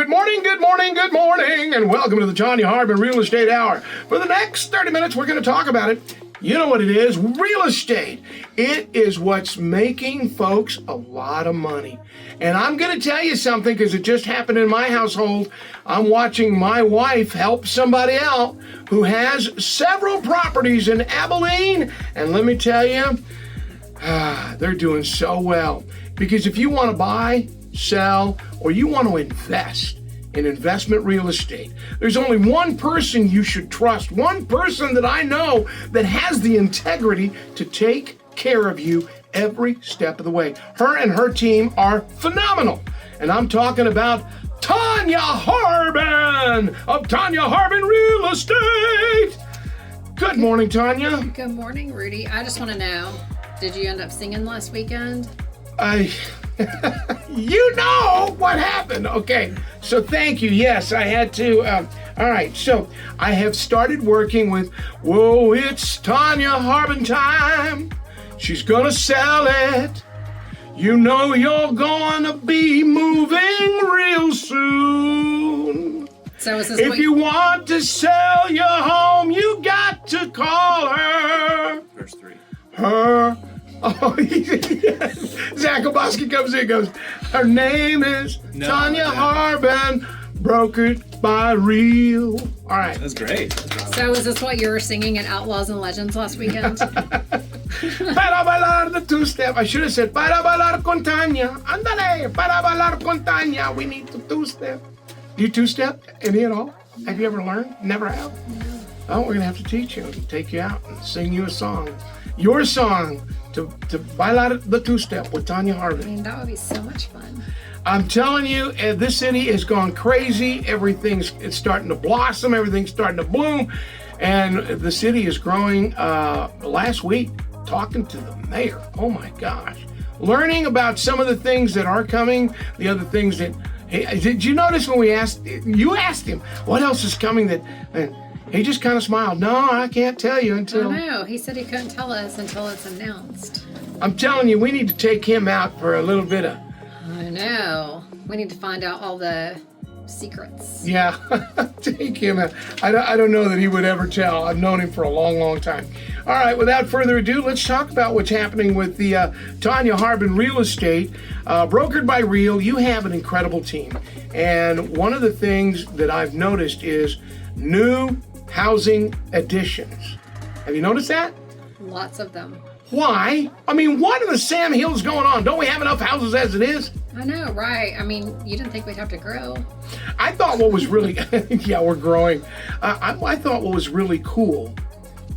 Good morning, good morning, good morning, and welcome to the Tonya Harbin Real Estate Hour. For the next 30 minutes, we're going to talk about it. You know what it is, real estate. It is what's making folks a lot of money. And I'm going to tell you something because it just happened in my household. I'm watching my wife help somebody out who has several properties in Abilene. And let me tell you, they're doing so well. Because if you want to buy, sell, or you want to invest in investment real estate, there's only one person you should trust, one person that I know that has the integrity to take care of you every step of the way. Her and her team are phenomenal. And I'm talking about Tonya Harbin of Tonya Harbin Real Estate. Good morning, Tonya. Good morning, Rudy. I just want to know, did you end up singing last weekend? You know what happened. Okay, so thank you. Yes, I had to. All right, so I have started working with, whoa, it's Tonya Harbin time. She's gonna sell it. You know you're gonna be moving real soon. So is this if you want to sell your home, you got to call her. Verse 3. Her. Oh, Zach Oboski comes in and goes, her name is Tonya Harbin, brokered by Real. All right. That's great. So is this what you were singing at Outlaws and Legends last weekend? Para bailar the two-step. I should have said, para bailar con Tonya. Andale, para bailar con Tonya. We need to two-step. Do you two-step any at all? Have you ever learned? Never have? No. Oh, we're going to have to teach you and take you out and sing you a song. Your song to bailar the two-step with Tonya Harbin. I mean, that would be so much fun. I'm telling you, this city has gone crazy. It's starting to blossom. Everything's starting to bloom. And the city is growing. Last week, talking to the mayor. Oh, my gosh. Learning about some of the things that are coming, the other things that... Hey, did you notice when you asked him, what else is coming that... He just kind of smiled. No, I can't tell you until... I know. He said he couldn't tell us until it's announced. I'm telling you, we need to take him out for a little bit of... I know. We need to find out all the secrets. Yeah, take him out. I don't know that he would ever tell. I've known him for a long, long time. All right, without further ado, let's talk about what's happening with the Tonya Harbin Real Estate. Brokered by Real, you have an incredible team. And one of the things that I've noticed is new housing additions. Have you noticed that? Lots of them. Why? I mean, what in the Sam Hill's going on? Don't we have enough houses as it is? I know, right? I mean, you didn't think we'd have to grow. I thought what was really, yeah, we're growing. I thought what was really cool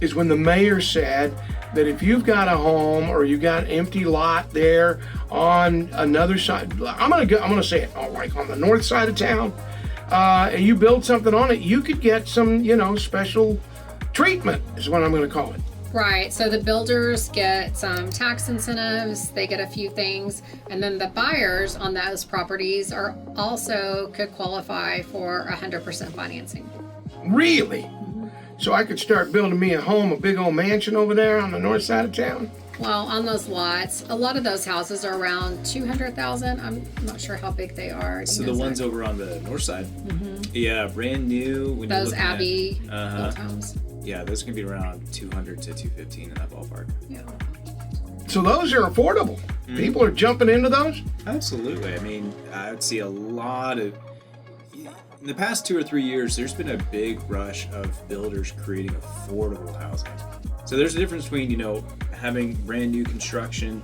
is when the mayor said that if you've got a home or you got an empty lot there on another side, I'm gonna say it, like on the north side of town, and you build something on it, you could get some, special treatment is what I'm going to call it. Right. So the builders get some tax incentives, they get a few things, and then the buyers on those properties could qualify for 100% financing. Really? Mm-hmm. So I could start building me a home, a big old mansion over there on the north side of town? Well, on those lots, a lot of those houses are around 200,000. I'm not sure how big they are. So the ones over on the north side, yeah, brand new. When those you're Abbey built homes. Yeah, those can be around 200 to 215 in that ballpark. Yeah. So those are affordable. Mm-hmm. People are jumping into those? Absolutely. I mean, I would see a lot of... In the past 2 or 3 years, there's been a big rush of builders creating affordable housing. So there's a difference between, having brand new construction,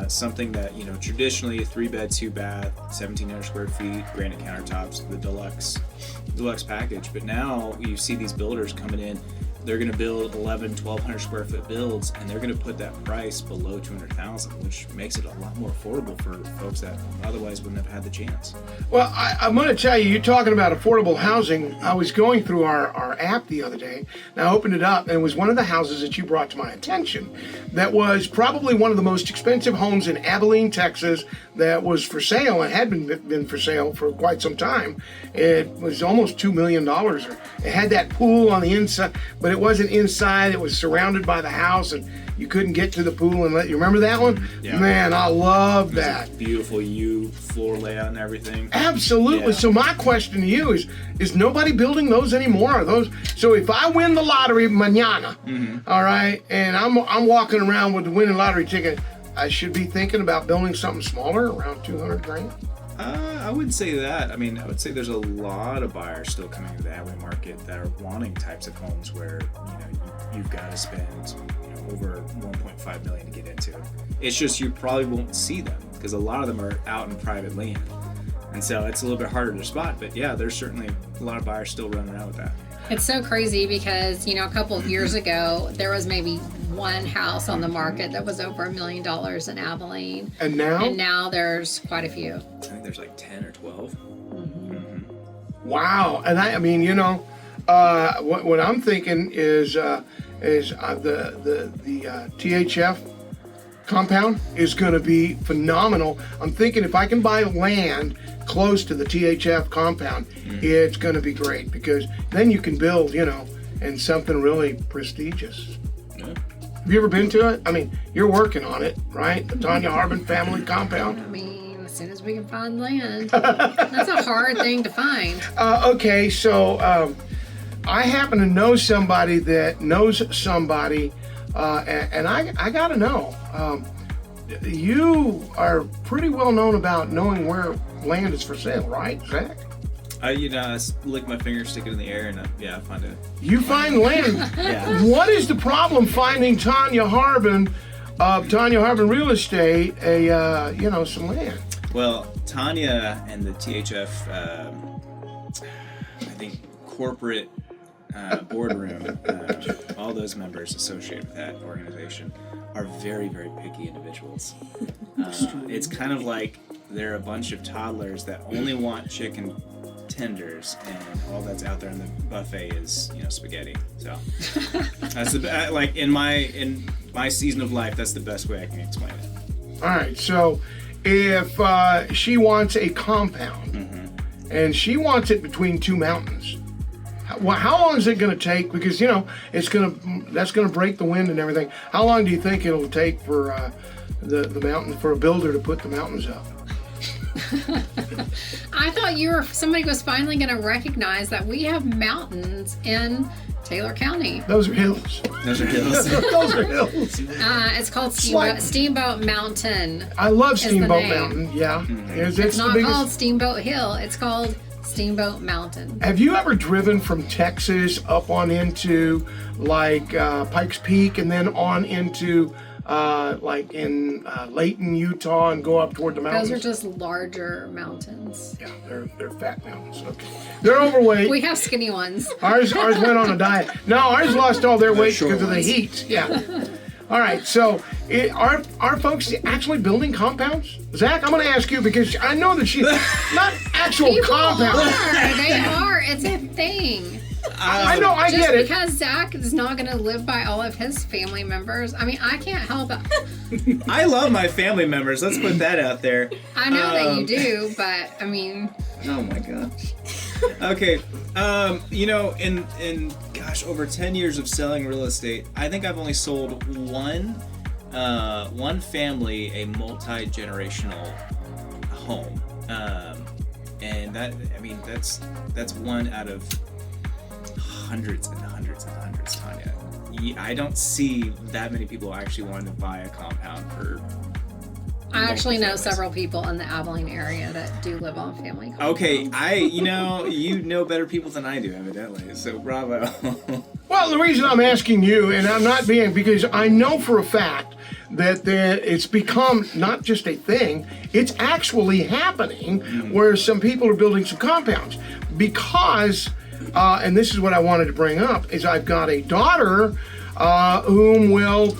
something that, traditionally a 3-bed, 2-bath, 1,700 square feet, granite countertops, the deluxe package. But now you see these builders coming in, they're going to build 1,200 square foot builds, and they're going to put that price below $200,000, which makes it a lot more affordable for folks that otherwise wouldn't have had the chance. Well, I'm going to tell you, you're talking about affordable housing. I was going through our app the other day, and I opened it up, and it was one of the houses that you brought to my attention that was probably one of the most expensive homes in Abilene, Texas, that was for sale and had been for sale for quite some time. It was almost $2 million. It had that pool on the inside, but it it wasn't inside, it was surrounded by the house, and you couldn't get to the pool and you remember that one? Yeah. Man, I love that. Beautiful U floor layout and everything. Absolutely. Yeah. So my question to you is nobody building those anymore? Are those, so if I win the lottery mañana, all right, and I'm walking around with the winning lottery ticket, I should be thinking about building something smaller, around 200 grand? I wouldn't say that. I mean, I would say there's a lot of buyers still coming to the Abilene market that are wanting types of homes where you've got to spend over 1.5 million to get into. It's just you probably won't see them because a lot of them are out in private land, and so it's a little bit harder to spot. But yeah, there's certainly a lot of buyers still running around with that. It's so crazy because, a couple of years ago, there was maybe one house on the market that was over $1 million in Abilene. And now? And now there's quite a few. I think there's like 10 or 12. Wow. And I mean, what I'm thinking is the THF compound is going to be phenomenal. I'm thinking if I can buy land close to the THF compound, it's going to be great because then you can build, in something really prestigious. Yeah. Have you ever been to it? I mean, you're working on it, right? The Tonya Harbin family compound. I mean, as soon as we can find land. That's a hard thing to find. Okay, so I happen to know somebody that knows somebody, and I got to know. You are pretty well known about knowing where land is for sale, right, Zach? I lick my fingers, stick it in the air, and I find it. You find land. Yeah. What is the problem finding Tonya Harbin Real Estate some land? Well, Tonya and the THF, I think corporate boardroom, all those members associated with that organization are very, very picky individuals. It's kind of like they're a bunch of toddlers that only want chicken tenders, and all that's out there in the buffet is spaghetti. So that's like in my season of life, that's the best way I can explain it. All right, so if she wants a compound and she wants it between two mountains, how long is it going to take? Because that's going to break the wind and everything. How long do you think it'll take for the mountain, for a builder to put the mountains up? I thought somebody was finally going to recognize that we have mountains in Taylor County. Those are hills. Those are hills. Those are hills. It's called Steamboat Mountain. I love Steamboat name. Mountain. Yeah, It's not called Steamboat Hill. It's called Steamboat Mountain. Have you ever driven from Texas up on into Pikes Peak and then on into in Layton, Utah, and go up toward the mountains? Those are just larger mountains. Yeah, they're fat mountains. Okay, they're overweight. We have skinny ones. Ours went on a diet. No, ours lost all their weight because of the heat. Yeah. All right, so are folks actually building compounds? Zach, I'm going to ask you because I know that she's not actual People compounds. They are. It's a thing. I know, I get it. Just because Zach is not going to live by all of his family members, I mean, I can't help it. I love my family members. Let's put that out there. I know that you do, but I mean. Oh my gosh. Okay. In over 10 years of selling real estate, I think I've only sold one family a multi-generational home, and that's one out of hundreds and hundreds and hundreds, Tonya. I don't see that many people actually wanting to buy a compound for. I actually know several people in the Abilene area that do live on family compounds. Okay, you know better people than I do, evidently. So bravo. Well, the reason I'm asking you, and I'm not being, because I know for a fact that it's become not just a thing, it's actually happening where some people are building some compounds because, and this is what I wanted to bring up, is I've got a daughter whom will,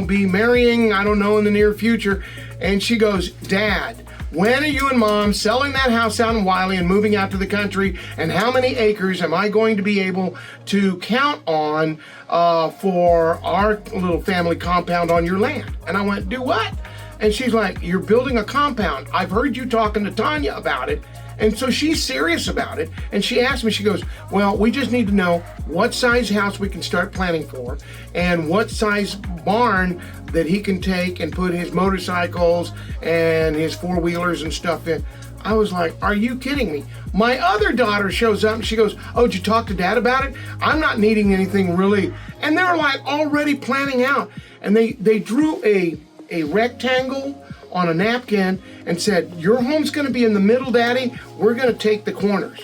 be marrying, I don't know, in the near future, and she goes, Dad, when are you and Mom selling that house out in Wiley and moving out to the country, and how many acres am I going to be able to count on for our little family compound on your land? And I went, do what? And she's like, you're building a compound. I've heard you talking to Tonya about it. And so she's serious about it. And she asked me, she goes, well, we just need to know what size house we can start planning for and what size barn that he can take and put his motorcycles and his four-wheelers and stuff in. I was like, are you kidding me? My other daughter shows up and she goes, oh, did you talk to Dad about it? I'm not needing anything really. And they're like already planning out. And they drew a rectangle on a napkin and said, your home's gonna be in the middle, Daddy. We're gonna take the corners.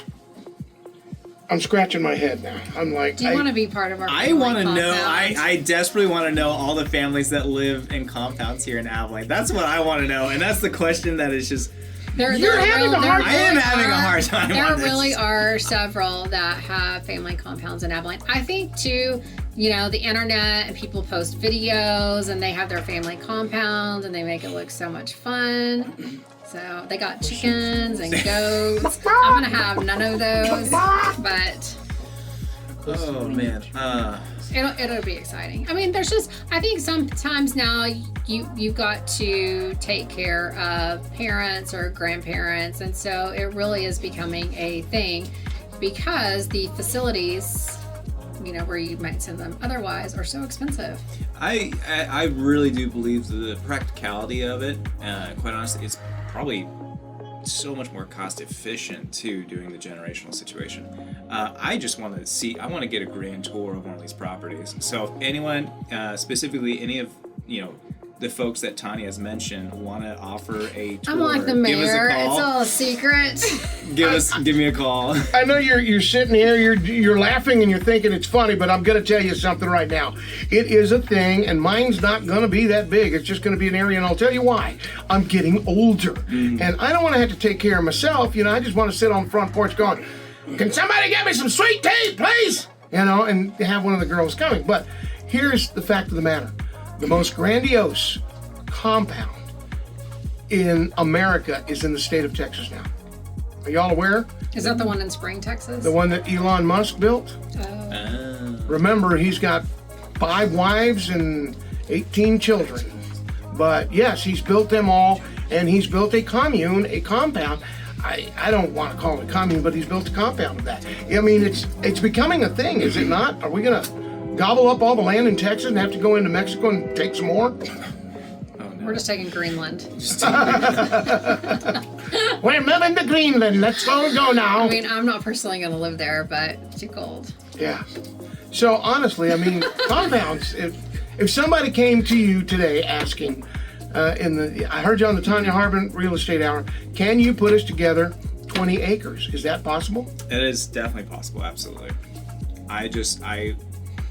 I'm scratching my head now. I'm like, Do you want to be part of our I family want to know. compound? I desperately want to know all the families that live in compounds here in Abilene. That's what I want to know, and that's the question that is just. You're having a hard time. I am having a hard time There on this. really are several that have family compounds in Abilene. I think too, the internet and people post videos and they have their family compounds and they make it look so much fun. So they got chickens and goats. I'm gonna have none of those, but Oh man. it'll be exciting. I mean, I think sometimes now you've got to take care of parents or grandparents, and so it really is becoming a thing because the facilities, where you might send them otherwise, are so expensive. I really do believe the practicality of it, quite honestly, it's probably so much more cost efficient too doing the generational situation. I just want to I want to get a grand tour of one of these properties. So if anyone, specifically any of, the folks that Tonya has mentioned want to offer a tour, I'm like the give us mayor. a call. It's all a secret. Give me a call. I know you're sitting here, you're laughing and you're thinking it's funny, but I'm going to tell you something right now. It is a thing, and mine's not going to be that big. It's just going to be an area, and I'll tell you why. I'm getting older, and I don't want to have to take care of myself. I just want to sit on the front porch going, can somebody get me some sweet tea, please? And have one of the girls coming. But here's the fact of the matter. The most grandiose compound in America is in the state of Texas now. Are y'all aware? Is that the one in Spring, Texas? The one that Elon Musk built? Remember, he's got 5 wives and 18 children. But yes, he's built them all, and he's built a compound. I don't want to call it a commune, but he's built a compound of that. I mean, it's becoming a thing, is it not? Are we going to gobble up all the land in Texas and have to go into Mexico and take some more? We're just taking Greenland. We're moving to Greenland. Let's go now. I mean, I'm not personally going to live there, but it's too cold. Yeah. So honestly, I mean, compounds. If somebody came to you today asking, I heard you on the Tonya Harbin Real Estate Hour, can you put us together 20 acres? Is that possible? It is definitely possible, absolutely.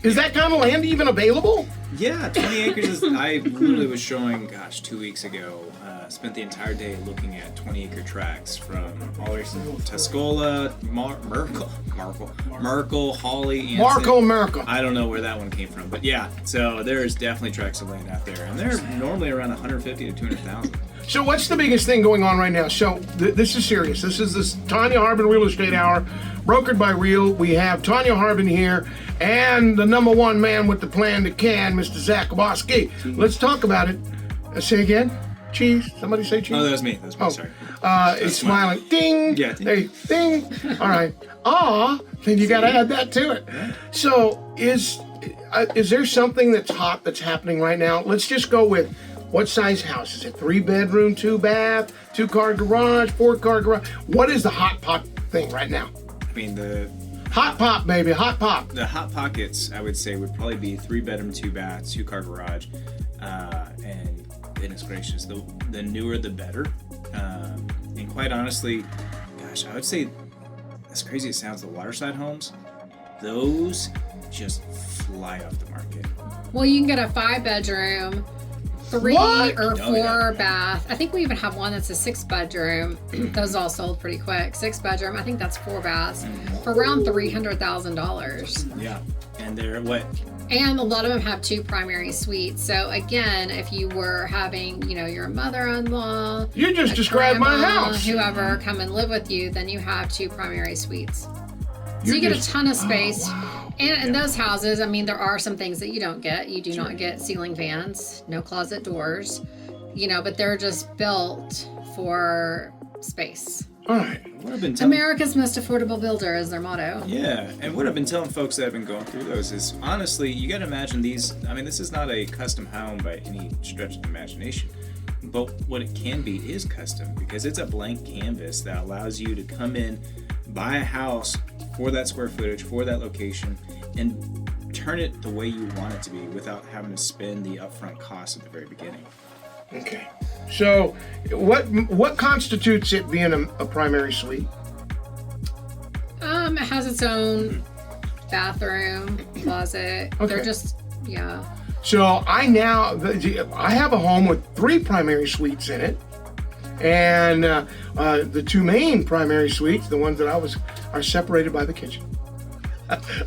Is that kind of land even available? Yeah, 20 acres is, I literally was showing, 2 weeks ago, spent the entire day looking at 20-acre tracts from all the way from Tuscola, Merkel, Hawley, and Merkel. I don't know where that one came from, but yeah, so there's definitely tracts of land out there, and they're normally around 150 to 200,000. So what's the biggest thing going on right now? So this is serious. This is this Tonya Harbin Real Estate Hour, brokered by Real. We have Tonya Harbin here and the number one man with the plan to can, Mr. Zach Waski. Let's talk about it. Say again? Cheese? Somebody say cheese? Oh, that was me. Sorry. It's smiling. Ding. Yeah, ding. Hey, ding. All right. Then you got to add that to it. So is there something that's hot that's happening right now? Let's just go with, what size house is it? 3-bedroom, 2-bath, 2-car garage, 4-car garage? What is the hot pot thing right now? I mean, the Hot pop, baby, hot pop. The hot pockets, I would say, would probably be 3-bedroom, 2-bath, 2-car garage, and goodness gracious, the newer the better. And quite honestly, gosh, I would say, as crazy as it sounds, the waterside homes, those just fly off the market. Well, you can get a 5-bedroom, 3 What? or 4 Oh, yeah. bath. I think we even have one that's a 6-bedroom. Those all sold pretty quick. 6-bedroom. I think that's 4 baths for around $300,000. Yeah, and they're what? And a lot of them have 2 primary suites. So again, if you were having, your mother-in-law, You just a described my grandma, house. whoever come and live with you, then you have 2 primary suites. So you get a ton of space. And in those houses, I mean, there are some things that you don't get. You do not get ceiling fans, no closet doors, but they're just built for space. All right. What I've been telling America's most affordable builder is their motto. Yeah, and what I've been telling folks that have been going through those is, honestly, you got to imagine these. I mean, this is not a custom home by any stretch of the imagination, but what it can be is custom because it's a blank canvas that allows you to come in, buy a house for that square footage, for that location, and turn it the way you want it to be without having to spend the upfront cost at the very beginning. Okay. So, what constitutes it being a primary suite? It has its own bathroom, closet. Okay. They're just, yeah. So I have a home with 3 primary suites in it, and the 2 main primary suites, the ones that are separated by the kitchen.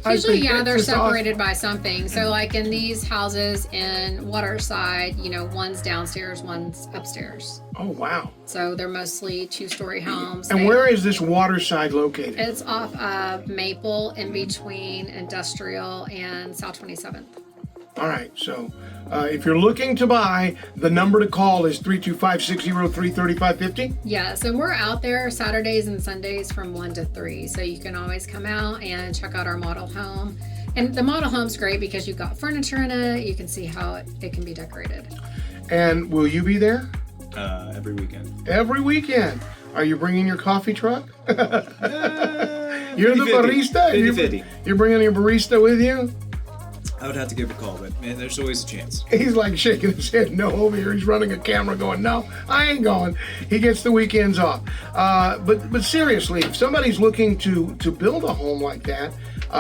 Usually, yeah, they're separated by something. So, like in these houses in Waterside, one's downstairs, one's upstairs. Oh, wow. So they're mostly 2-story homes. And where is this Waterside located? It's off of Maple, in between Industrial and South 27th. All right. So if you're looking to buy, the number to call is 325-603-3550. Yes, and we're out there Saturdays and Sundays from 1 to 3. So you can always come out and check out our model home. And the model home's great because you've got furniture in it. You can see how it can be decorated. And will you be there? Every weekend. Every weekend. Are you bringing your coffee truck? You're the 50-50. barista? 50-50. You're bringing your barista with you? I would have to give a call, but man, there's always a chance. He's like shaking his head no over here. He's running a camera going, no, I ain't going. He gets the weekends off. But seriously, if somebody's looking to build a home like that,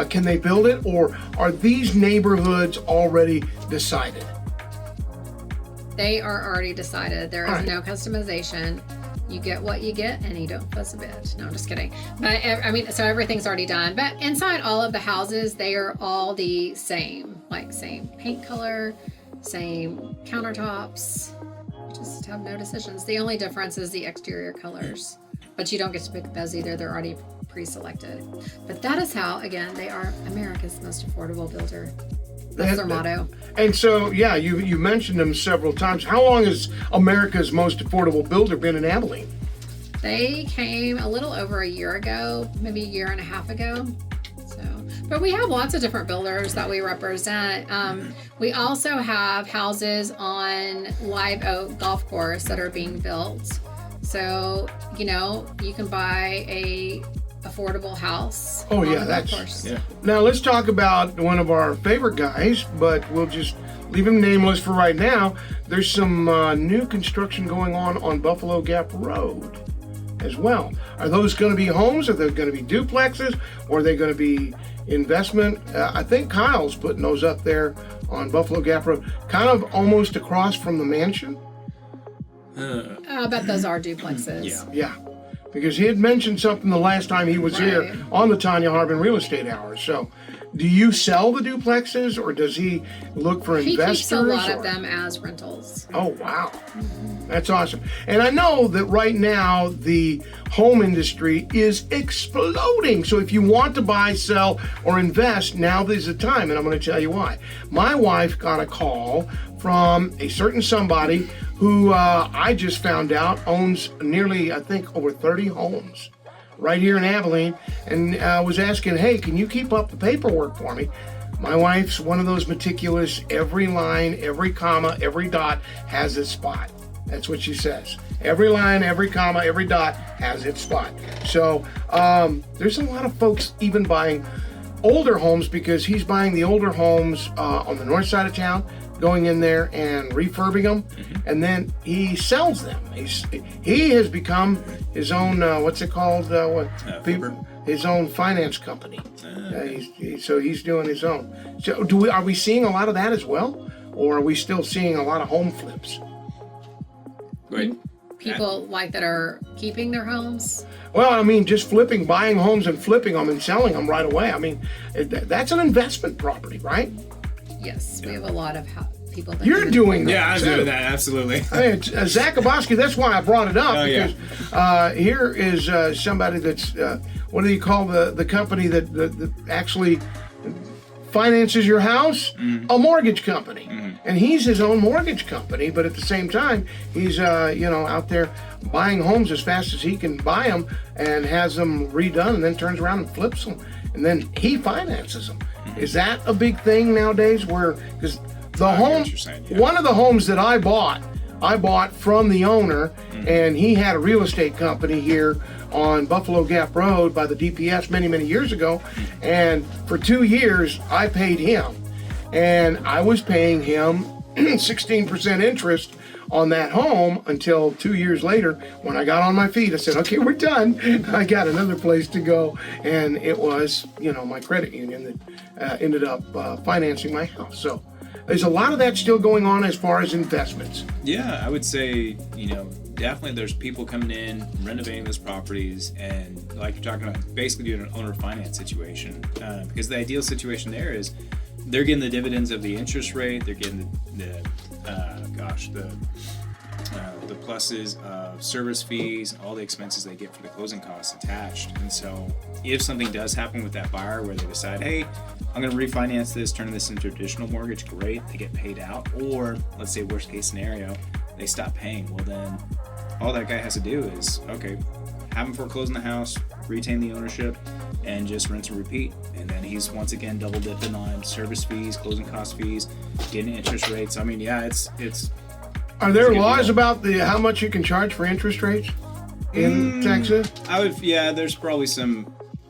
can they build it? Or are these neighborhoods already decided? They are already decided. There is All right. no customization. You get what you get and you don't fuss a bit. No, I'm just kidding. But so everything's already done. But inside all of the houses, they are all the same. Like same paint color, same countertops. Just have no decisions. The only difference is the exterior colors. But you don't get to pick those either. They're already pre-selected. But that is how, again, they are America's most affordable builder. That's their motto. And so, yeah, you mentioned them several times. How long has America's most affordable builder been in Abilene? They came a little over a year ago, maybe a year and a half ago. But we have lots of different builders that we represent. We also have houses on Live Oak Golf Course that are being built. So, you can buy a affordable house. Oh, on yeah, the that's... golf course. Yeah. Now, let's talk about one of our favorite guys, but we'll just leave him nameless for right now. There's some new construction going on Buffalo Gap Road as well. Are those going to be homes? Are they going to be duplexes? Or are they going to be investment? I think Kyle's putting those up there on Buffalo Gap Road, kind of almost across from the mansion. I bet those are duplexes. Yeah. Yeah, because he had mentioned something the last time he was here Right. on the Tonya Harbin Real Estate Hours. So, do you sell the duplexes, or does he look for He investors? keeps a lot or- of them as rentals. Oh, wow. That's awesome. And I know that right now the home industry is exploding. So if you want to buy, sell, or invest, now is the time. And I'm going to tell you why. My wife got a call from a certain somebody who I just found out owns nearly, I think, over 30 homes right here in Abilene, and was asking, hey, can you keep up the paperwork for me? My wife's one of those meticulous, every line, every comma, every dot has its spot. That's what she says. Every line, every comma, every dot has its spot. So there's a lot of folks even buying older homes, because he's buying the older homes on the north side of town, going in there and refurbing them, and then he sells them. He has become his own, what's it called? Flipper? His own finance company. So he's doing his own. So are we seeing a lot of that as well? Or are we still seeing a lot of home flips? Right. People like that are keeping their homes. Well, I mean, just buying homes and flipping them and selling them right away. I mean, that's an investment property, right? Yes, we have a lot of people that You're doing that. Yeah, I'm too. doing that, absolutely. I mean, Zach Aboski, that's why I brought it up. Oh, yeah. Because here is somebody that's, what do you call the company that actually finances your house? A mortgage company. Mm-hmm. And he's his own mortgage company, but at the same time, he's out there buying homes as fast as he can buy them and has them redone and then turns around and flips them. And then he finances them. Mm-hmm. Is that a big thing nowadays? Because the I get home, what you're saying, yeah. one of the homes that I bought from the owner, and he had a real estate company here on Buffalo Gap Road by the DPS many, many years ago. And for 2 years, I paid him. And I was paying him 16% interest on that home until 2 years later when I got on my feet. I said, okay, we're done. I got another place to go. And it was, my credit union that ended up financing my house. So there's a lot of that still going on as far as investments. Yeah, I would say, definitely there's people coming in, renovating those properties, and like you're talking about, basically doing an owner finance situation. Because the ideal situation there is they're getting the dividends of the interest rate, they're getting the pluses of service fees, all the expenses they get for the closing costs attached. And so if something does happen with that buyer where they decide, hey, I'm going to refinance this, turn this into a traditional mortgage, great, they get paid out. Or let's say worst case scenario, they stop paying. Well, then all that guy has to do is, okay, have him foreclose on the house, retain the ownership, and just rinse and repeat. And then he's once again double dipping on service fees, closing cost fees, getting interest rates. I mean, yeah, it's Are there laws about how much you can charge for interest rates in Texas? There's probably some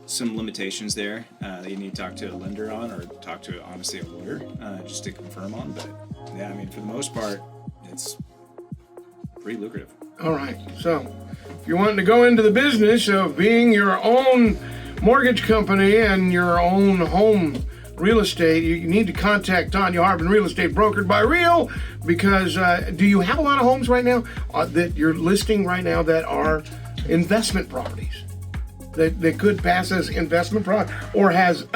limitations there that you need to talk to a lender on, or talk to, honestly, a lawyer just to confirm on. But yeah, I mean, for the most part, it's pretty lucrative. All right. So if you're wanting to go into the business of being your own mortgage company and your own home real estate, you need to contact Tonya Harbin Real Estate, brokered by Real, because do you have a lot of homes right now that you're listing right now that are investment properties that could pass as investment property, or has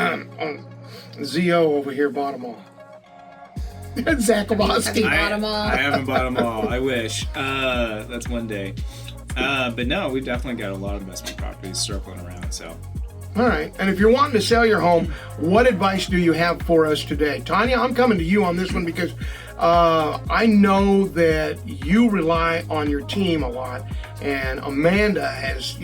ZO over here bought them all? Zach Kowalski. Have you bought them all? I haven't bought them all. I wish. That's one day. But no, we've definitely got a lot of investment properties circling around. So. All right. And if you're wanting to sell your home, what advice do you have for us today? Tonya, I'm coming to you on this one because I know that you rely on your team a lot. And Amanda has,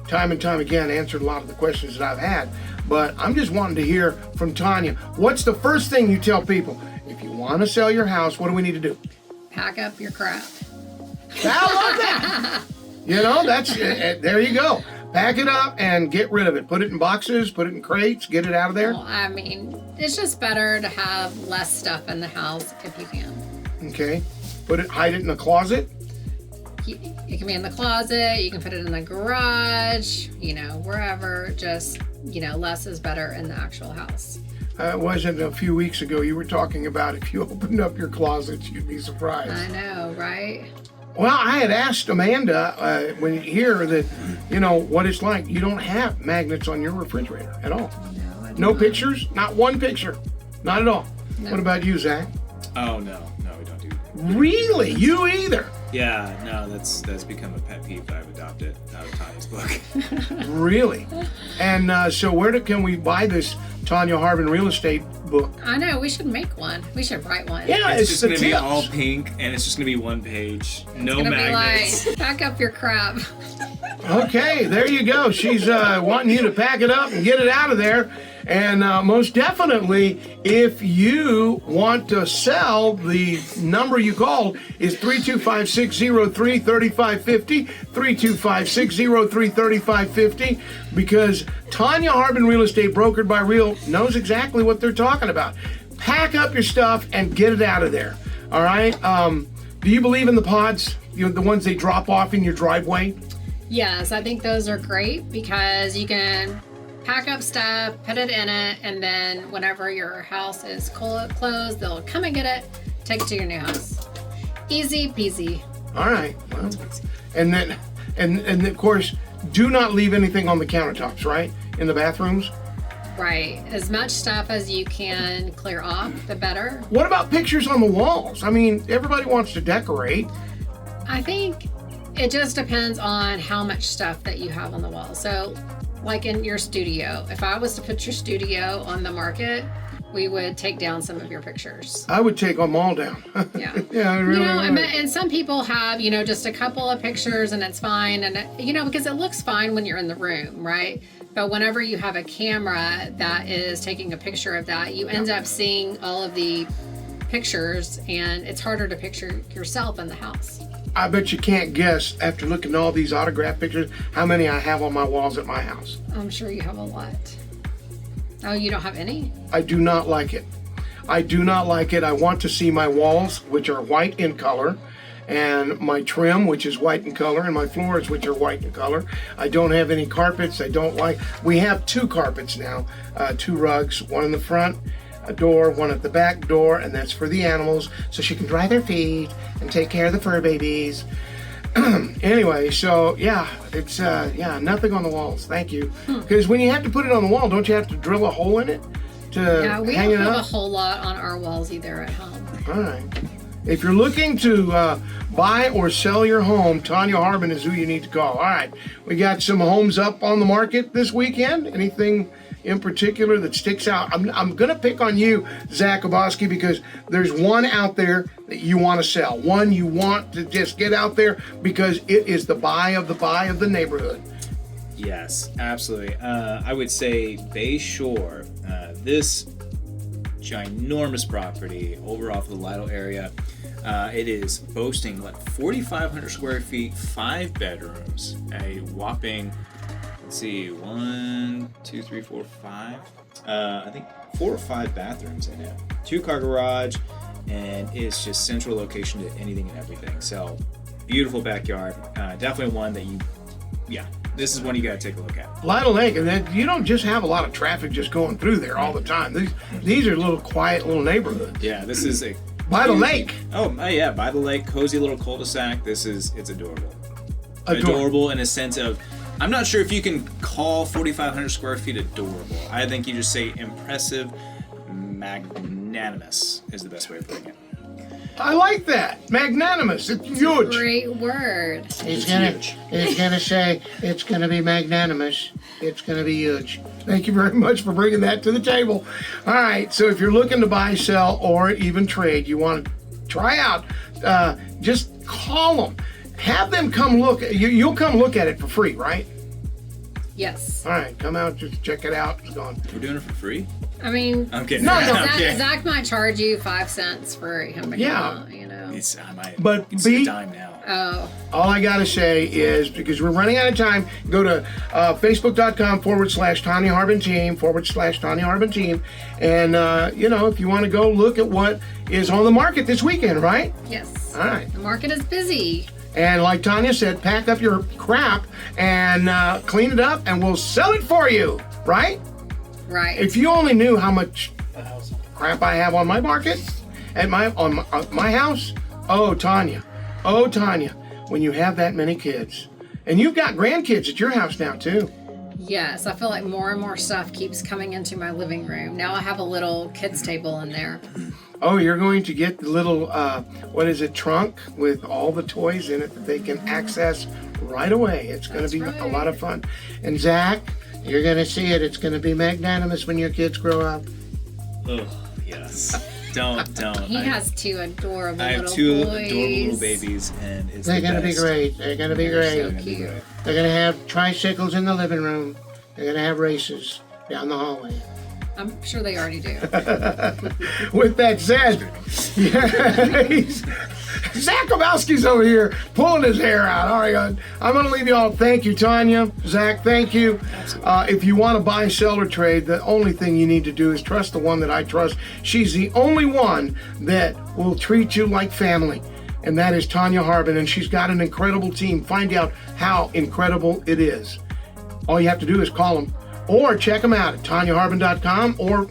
time and time again answered a lot of the questions that I've had. But I'm just wanting to hear from Tonya. What's the first thing you tell people? If you want to sell your house, what do we need to do? Pack up your crap. I love that. That's there you go. Pack it up and get rid of it. Put it in boxes, put it in crates, get it out of there. Well, I mean, it's just better to have less stuff in the house if you can. Okay. Hide it in a closet. It can be in the closet. You can put it in the garage, wherever. Just, less is better in the actual house. Wasn't a few weeks ago you were talking about if you opened up your closets, you'd be surprised. I know, right? Well, I had asked Amanda when you hear that, what it's like. You don't have magnets on your refrigerator at all. No, I No don't. pictures? Not one picture? Not at all. No. What about you, Zach? Oh no, we don't do. Really? You either? Yeah, no, that's become a pet peeve that I've adopted out of Tanya's book. Really? And so where can we buy this Tonya Harbin Real Estate book? I know, we should make one. We should write one. Yeah, It's just the gonna be tips. all pink, and it's just gonna be one page, no It's gonna magnets. be like, pack up your crap. Okay, there you go. She's wanting you to pack it up and get it out of there. And most definitely, if you want to sell, the number you called is 325-603-3550, 325-603-3550, because Tonya Harbin Real Estate, brokered by Real, knows exactly what they're talking about. Pack up your stuff and get it out of there. All right? Do you believe in the pods? The ones they drop off in your driveway? Yes, I think those are great because you can pack up stuff, put it in it, and then whenever your house is closed, they'll come and get it, take it to your new house. Easy peasy. All right. Well, and then, and of course, do not leave anything on the countertops, right? In the bathrooms. Right. As much stuff as you can clear off, the better. What about pictures on the walls? I mean, everybody wants to decorate. I think it just depends on how much stuff that you have on the wall. So, like in your studio, if I was to put your studio on the market, we would take down some of your pictures. I would take them all down. Yeah. Yeah, I really would. And some people have, just a couple of pictures and it's fine. And, because it looks fine when you're in the room, right? But whenever you have a camera that is taking a picture of that, you end up seeing all of the pictures and it's harder to picture yourself in the house. I bet you can't guess, after looking at all these autograph pictures, how many I have on my walls at my house. I'm sure you have a lot. Oh, you don't have any? I do not like it. I do not like it. I want to see my walls, which are white in color, and my trim, which is white in color, and my floors, which are white in color. I don't have any carpets. We have 2 carpets now, 2 rugs, one in the front, a door, one at the back door, and that's for the animals, so she can dry their feet and take care of the fur babies. Anyway, so yeah, it's nothing on the walls. Thank you. Because when you have to put it on the wall, don't you have to drill a hole in it to We hang don't it have a up? whole lot on our walls either at home. All right. If you're looking to buy or sell your home, Tonya Harbin is who you need to call. All right. We got some homes up on the market this weekend. Anything in particular that sticks out? I'm going to pick on you, Zach Oboski, because there's one out there that you want to sell. One you want to just get out there because it is the buy of the neighborhood. Yes, absolutely. I would say Bay Shore, this ginormous property over off of the Lytle area. It is boasting 4,500 square feet, 5 bedrooms, a whopping, let's see, 1, 2, 3, 4, 5. I think 4 or 5 bathrooms in it, 2-car garage, and it's just central location to anything and everything. So beautiful backyard. Definitely one that this is one you got to take a look at. Lytle Lake, and then you don't just have a lot of traffic just going through there all the time. These are little quiet little neighborhoods. Yeah, this is a By the lake. Oh yeah, by the lake, cozy little cul-de-sac. It's adorable. Adorable in a sense of, I'm not sure if you can call 4,500 square feet adorable. I think you just say impressive, magnanimous is the best way of putting it. I like that. Magnanimous. It's huge. Great word. It's gonna say it's gonna be magnanimous. It's gonna be huge. Thank you very much for bringing that to the table. All right, so if you're looking to buy, sell, or even trade, you want to try out, just call them. Have them come look. You'll come look at it for free, right? Yes. All right, come out, just check it out. It's gone. We're doing it for free? I mean, I'm kidding. No, Zach might charge you 5 cents for him to come out, It's a dime now. Oh. All I gotta say is, because we're running out of time, go to facebook.com/Tonya Harbin Team /Tonya Harbin Team, and if you want to go look at what is on the market this weekend, right? Yes. All right. The market is busy. And like Tonya said, pack up your crap and clean it up, and we'll sell it for you, right? Right. If you only knew how much crap I have on my market, on my house, oh Tonya, when you have that many kids, and you've got grandkids at your house now too. Yes, I feel like more and more stuff keeps coming into my living room. Now I have a little kids table in there. Oh, you're going to get the little, trunk with all the toys in it that they can access right away. It's going to be a lot of fun. And Zach, you're going to see it. It's going to be magnanimous when your kids grow up. Oh, yes. Don't. He has 2 adorable I have little 2 boys. adorable little babies, and They're going to be great. They're going to be great. So cute. They're going to have tricycles in the living room. They're going to have races down the hallway. I'm sure they already do. With that said, Zach Kowalski's over here pulling his hair out. All right, I'm going to leave you all. Thank you, Tonya. Zach, thank you. If you want to buy, sell, or trade, the only thing you need to do is trust the one that I trust. She's the only one that will treat you like family, and that is Tonya Harbin, and she's got an incredible team. Find out how incredible it is. All you have to do is call them or check them out at TonyaHarbin.com or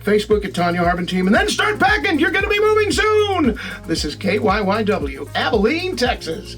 Facebook at Tonya Harbin Team, and then start packing. You're going to be moving soon. This is KYYW, Abilene, Texas.